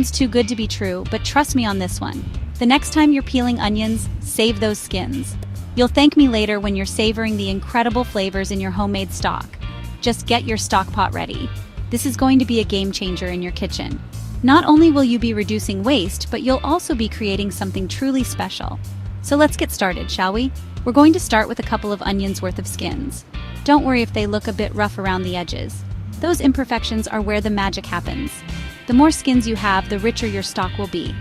sounds too good to be true, but trust me on this one. The next time you're peeling onions, save those skins. You'll thank me later when you're savoring the incredible flavors in your homemade stock. Just get your stock pot ready. This is going to be a game changer in your kitchen. Not only will you be reducing waste, but you'll also be creating something truly special. So let's get started, shall we? We're going to start with a couple of onions worth of skins. Don't worry if they look a bit rough around the edges. Those imperfections are where the magic happens. The more skins you have, the richer your stock will be.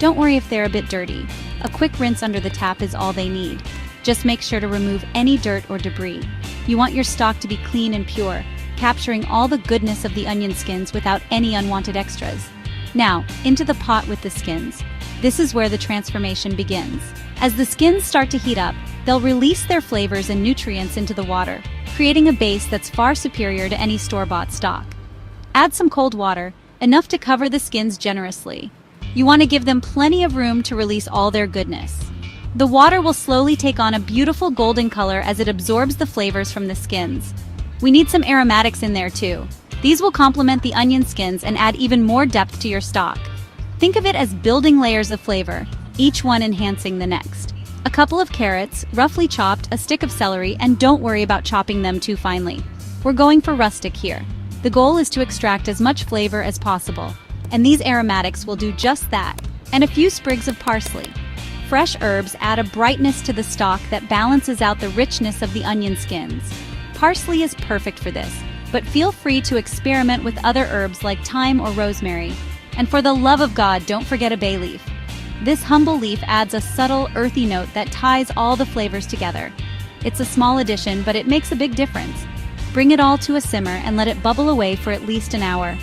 Don't worry if they're a bit dirty. A quick rinse under the tap is all they need. Just make sure to remove any dirt or debris. You want your stock to be clean and pure, capturing all the goodness of the onion skins without any unwanted extras. Now, into the pot with the skins. This is where the transformation begins. As the skins start to heat up, they'll release their flavors and nutrients into the water, creating a base that's far superior to any store-bought stock. Add some cold water, enough to cover the skins generously. You want to give them plenty of room to release all their goodness. The water will slowly take on a beautiful golden color as it absorbs the flavors from the skins. We need some aromatics in there too. These will complement the onion skins and add even more depth to your stock. Think of it as building layers of flavor, each one enhancing the next. A couple of carrots, roughly chopped, a stick of celery, and don't worry about chopping them too finely. We're going for rustic here. The goal is to extract as much flavor as possible, and these aromatics will do just that, and a few sprigs of parsley. Fresh herbs add a brightness to the stock that balances out the richness of the onion skins. Parsley is perfect for this, but feel free to experiment with other herbs like thyme or rosemary. And for the love of God, don't forget a bay leaf. This humble leaf adds a subtle, earthy note that ties all the flavors together. It's a small addition, but it makes a big difference. Bring it all to a simmer and let it bubble away for at least an hour.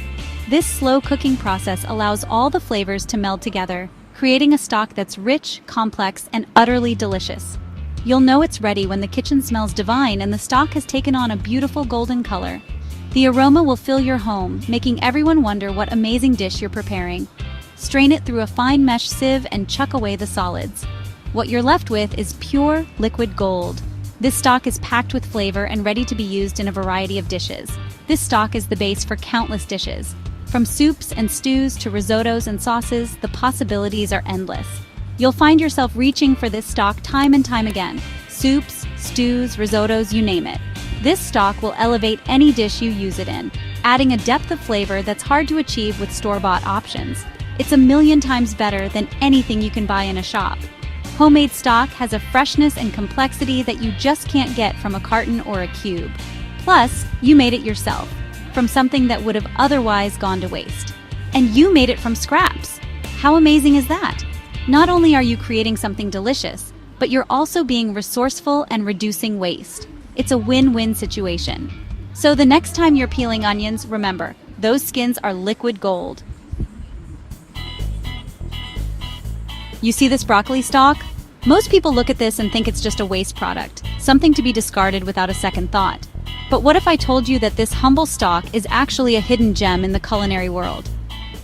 This slow cooking process allows all the flavors to meld together, creating a stock that's rich, complex, and utterly delicious. You'll know it's ready when the kitchen smells divine and the stock has taken on a beautiful golden color. The aroma will fill your home, making everyone wonder what amazing dish you're preparing. Strain it through a fine mesh sieve and chuck away the solids. What you're left with is pure, liquid gold. This stock is packed with flavor and ready to be used in a variety of dishes. This stock is the base for countless dishes. From soups and stews to risottos and sauces, the possibilities are endless. You'll find yourself reaching for this stock time and time again. Soups, stews, risottos, you name it. This stock will elevate any dish you use it in, adding a depth of flavor that's hard to achieve with store-bought options. It's 1,000,000 times better than anything you can buy in a shop. Homemade stock has a freshness and complexity that you just can't get from a carton or a cube. Plus, you made it yourself, from something that would have otherwise gone to waste. And you made it from scraps. How amazing is that? Not only are you creating something delicious, but you're also being resourceful and reducing waste. It's a win-win situation. So the next time you're peeling onions, remember, those skins are liquid gold. You see this broccoli stalk? Most people look at this and think it's just a waste product, something to be discarded without a second thought. But what if I told you that this humble stalk is actually a hidden gem in the culinary world?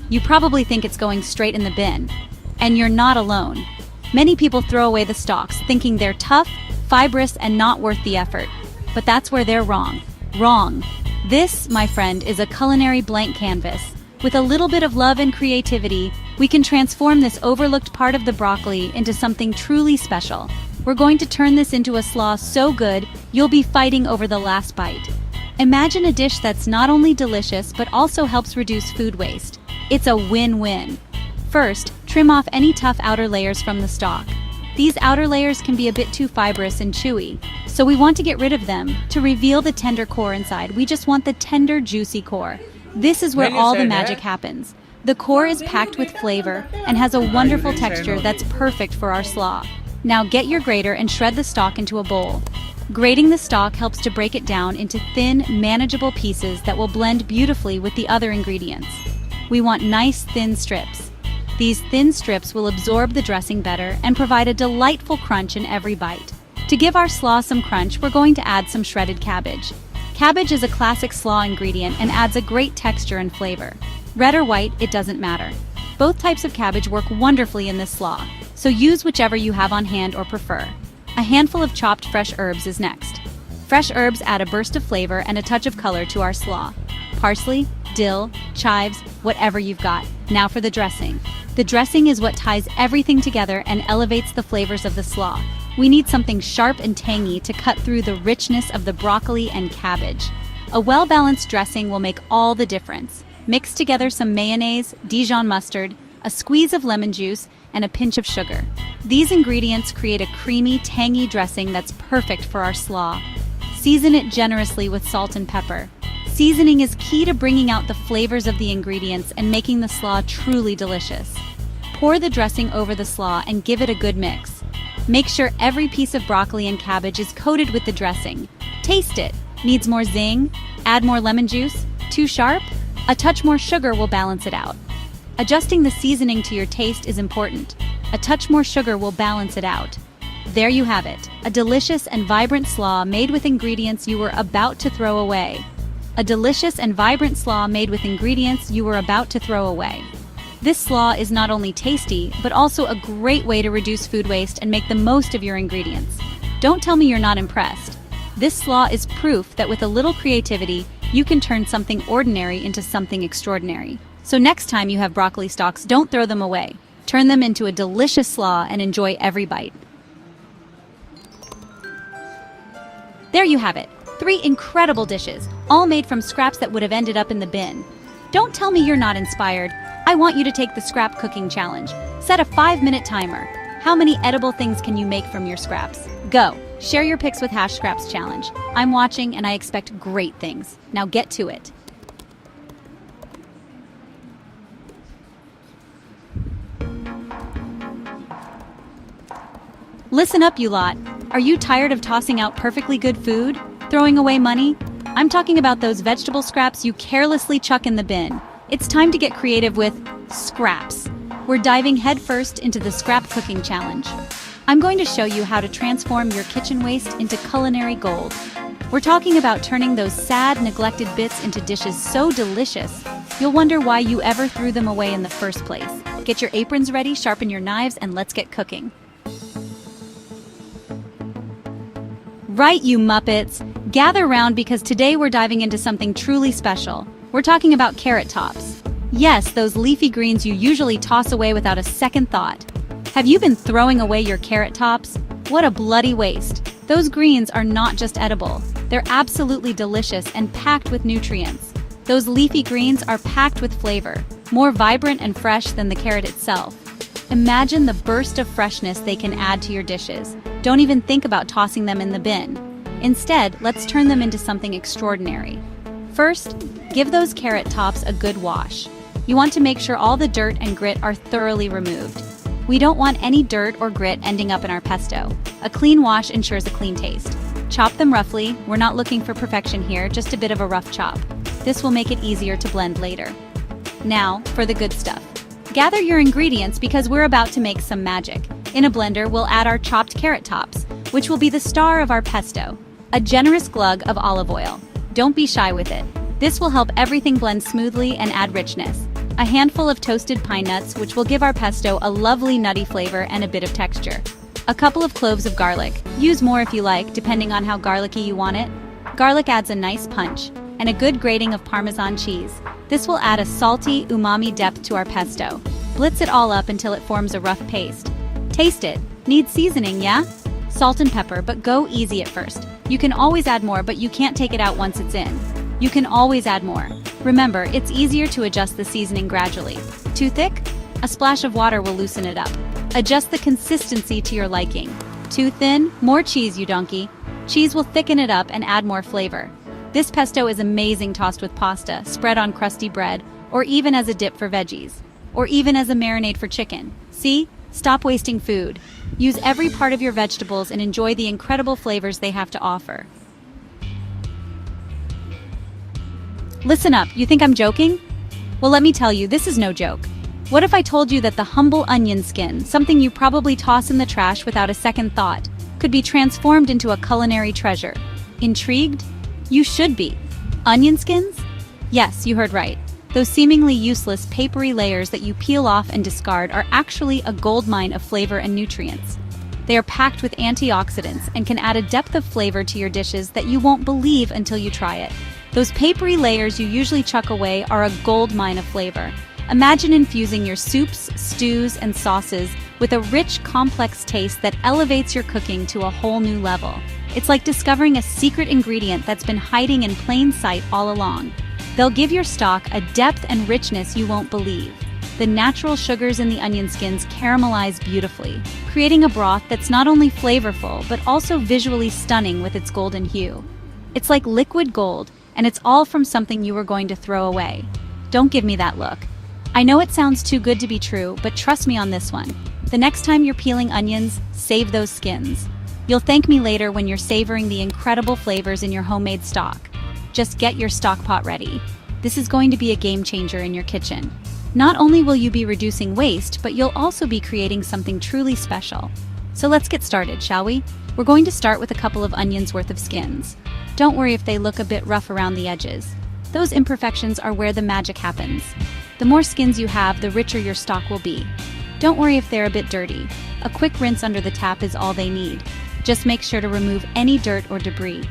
You probably think it's going straight in the bin. And you're not alone. Many people throw away the stalks, thinking they're tough, fibrous, and not worth the effort. But that's where they're wrong. Wrong. This, my friend, is a culinary blank canvas. With a little bit of love and creativity, we can transform this overlooked part of the broccoli into something truly special. We're going to turn this into a slaw so good, you'll be fighting over the last bite. Imagine a dish that's not only delicious, but also helps reduce food waste. It's a win-win. First, trim off any tough outer layers from the stock. These outer layers can be a bit too fibrous and chewy, so we want to get rid of them. To reveal the tender core inside, we just want the tender, juicy core. This is where all the magic happens. The core is packed with flavor and has a wonderful texture that's perfect for our slaw. Now get your grater and shred the stock into a bowl. Grating the stock helps to break it down into thin, manageable pieces that will blend beautifully with the other ingredients. We want nice, thin strips. These thin strips will absorb the dressing better and provide a delightful crunch in every bite. To give our slaw some crunch, we're going to add some shredded cabbage. Cabbage is a classic slaw ingredient and adds a great texture and flavor. Red or white, it doesn't matter. Both types of cabbage work wonderfully in this slaw, so use whichever you have on hand or prefer. A handful of chopped fresh herbs is next. Fresh herbs add a burst of flavor and a touch of color to our slaw. parsley, dill, chives, whatever you've got. Now for the dressing. The dressing is what ties everything together and elevates the flavors of the slaw. We need something sharp and tangy to cut through the richness of the broccoli and cabbage. A well-balanced dressing will make all the difference. Mix together some mayonnaise, Dijon mustard, a squeeze of lemon juice, and a pinch of sugar. These ingredients create a creamy, tangy dressing that's perfect for our slaw. Season it generously with salt and pepper. Seasoning is key to bringing out the flavors of the ingredients and making the slaw truly delicious. Pour the dressing over the slaw and give it a good mix. Make sure every piece of broccoli and cabbage is coated with the dressing. Taste it. Needs more zing? Add more lemon juice? Too sharp? A touch more sugar will balance it out. Adjusting the seasoning to your taste is important. A touch more sugar will balance it out. There you have it, a delicious and vibrant slaw made with ingredients you were about to throw away. A delicious and vibrant slaw made with ingredients you were about to throw away. This slaw is not only tasty, but also a great way to reduce food waste and make the most of your ingredients. Don't tell me you're not impressed. This slaw is proof that with a little creativity, you can turn something ordinary into something extraordinary. So next time you have broccoli stalks, don't throw them away. Turn them into a delicious slaw and enjoy every bite. There you have it. 3 incredible dishes, all made from scraps that would have ended up in the bin. Don't tell me you're not inspired. I want you to take the scrap cooking challenge. Set a 5-minute timer. How many edible things can you make from your scraps? Go. Share your pics with #scraps challenge. I'm watching and I expect great things. Now get to it. Listen up, you lot. Are you tired of tossing out perfectly good food? Throwing away money? I'm talking about those vegetable scraps you carelessly chuck in the bin. It's time to get creative with scraps. We're diving headfirst into the scrap cooking challenge. I'm going to show you how to transform your kitchen waste into culinary gold. We're talking about turning those sad, neglected bits into dishes so delicious, you'll wonder why you ever threw them away in the first place. Get your aprons ready, sharpen your knives, and let's get cooking. Right, you Muppets! Gather round because today we're diving into something truly special. We're talking about carrot tops. Yes, those leafy greens you usually toss away without a second thought. Have you been throwing away your carrot tops? What a bloody waste. Those greens are not just edible. They're absolutely delicious and packed with nutrients. Those leafy greens are packed with flavor, more vibrant and fresh than the carrot itself. Imagine the burst of freshness they can add to your dishes. Don't even think about tossing them in the bin. Instead, let's turn them into something extraordinary. First, give those carrot tops a good wash. You want to make sure all the dirt and grit are thoroughly removed. We don't want any dirt or grit ending up in our pesto. A clean wash ensures a clean taste. Chop them roughly. We're not looking for perfection here, just a bit of a rough chop. This will make it easier to blend later. Now, for the good stuff. Gather your ingredients because we're about to make some magic. In a blender, we'll add our chopped carrot tops, which will be the star of our pesto. A generous glug of olive oil. Don't be shy with it. This will help everything blend smoothly and add richness. A handful of toasted pine nuts, which will give our pesto a lovely nutty flavor and a bit of texture. A couple of cloves of garlic. Use more if you like, depending on how garlicky you want it. Garlic adds a nice punch. And a good grating of Parmesan cheese. This will add a salty, umami depth to our pesto. Blitz it all up until it forms a rough paste. Taste it. Needs seasoning, yeah? Salt and pepper, but go easy at first. You can always add more, but you can't take it out once it's in. You can always add more. Remember, it's easier to adjust the seasoning gradually. Too thick? A splash of water will loosen it up. Adjust the consistency to your liking. Too thin? More cheese, you donkey. Cheese will thicken it up and add more flavor. This pesto is amazing tossed with pasta, spread on crusty bread, or even as a dip for veggies, or even as a marinade for chicken. See? Stop wasting food. Use every part of your vegetables and enjoy the incredible flavors they have to offer. Listen up, you think I'm joking? Well, let me tell you, this is no joke. What if I told you that the humble onion skin, something you probably toss in the trash without a second thought, could be transformed into a culinary treasure? Intrigued? You should be. Onion skins? Yes, you heard right. Those seemingly useless papery layers that you peel off and discard are actually a goldmine of flavor and nutrients. They are packed with antioxidants and can add a depth of flavor to your dishes that you won't believe until you try it. Those papery layers you usually chuck away are a gold mine of flavor. Imagine infusing your soups, stews, and sauces with a rich, complex taste that elevates your cooking to a whole new level. It's like discovering a secret ingredient that's been hiding in plain sight all along. They'll give your stock a depth and richness you won't believe. The natural sugars in the onion skins caramelize beautifully, creating a broth that's not only flavorful but also visually stunning with its golden hue. It's like liquid gold, and it's all from something you were going to throw away. Don't give me that look. I know it sounds too good to be true, but trust me on this one. The next time you're peeling onions, save those skins. You'll thank me later when you're savoring the incredible flavors in your homemade stock. Just get your stock pot ready. This is going to be a game changer in your kitchen. Not only will you be reducing waste, but you'll also be creating something truly special. So let's get started, shall we? We're going to start with a couple of onions worth of skins. Don't worry if they look a bit rough around the edges. Those imperfections are where the magic happens. The more skins you have, the richer your stock will be. Don't worry if they're a bit dirty. A quick rinse under the tap is all they need. Just make sure to remove any dirt or debris.